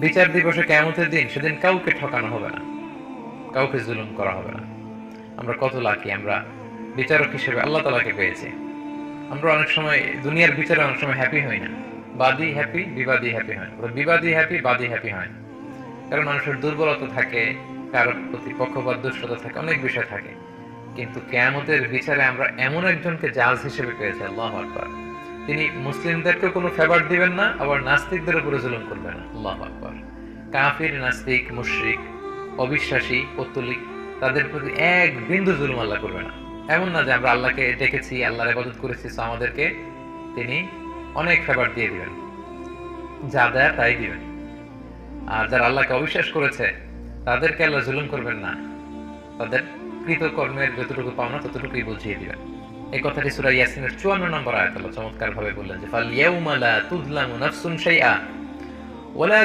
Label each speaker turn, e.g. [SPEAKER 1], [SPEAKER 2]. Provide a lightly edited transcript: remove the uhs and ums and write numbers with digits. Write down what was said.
[SPEAKER 1] বিচার দিবসে কিয়ামতের দিন, সেদিন কাউকে ঠকানো হবে না, কাউকে জুলুম করা হবে না। আমরা কত লাকি, আমরা বিচারক হিসেবে আল্লাহ তাআলাকে পেয়েছি। আমরা অনেক সময় দুনিয়ার বিচারে অনেক সময় হ্যাপি হই না, বাদী হ্যাপি বিবাদী হ্যাপি হয়, বিবাদী হ্যাপি বাদী হ্যাপি হয় না। কারণ মানুষের দুর্বলতা থাকে, কারোর প্রতি পক্ষপাত দুষ্টতা থাকে, অনেক বিষয় থাকে। কিন্তু কিয়ামতের বিচারে আমরা এমন একজনকে জাজ হিসেবে পেয়েছি, আল্লাহু আকবার। তিনি মুসলিমদেরকে কোনো ফেভার দিবেন না, আবার নাস্তিকদের উপরে জুলুম করবেন না। আল্লাহু আকবার। কাফির, নাস্তিক, মুশরিক, অবিশ্বাসী, পৌত্তলিক, তাদের প্রতি এক বিন্দু জুলুম আল্লাহ করবে না। এমন না যে আমরা আল্লাহকে ডেকেছি, আল্লাহর ইবাদত করেছি, তো আমাদেরকে তিনি অনেক ফেভার দিয়ে দিবেন, যা দেয় তাই দিবেন। আর যারা আল্লাহকে অবিশ্বাস করেছে তাদেরকে আল্লাহ জুলুম করবেন না, তাদের কৃতকর্মের যতটুকু পাওনা ততটুকুই বুঝিয়ে দিবেন। এই কথাটি সূরা ইয়াসিনের 54 নম্বর আয়াত আল্লাহ চমৎকার ভাবে বললেন যে ফাল ইয়াউমা লা তুযলামু নাফসুন শাইআ ওয়া লা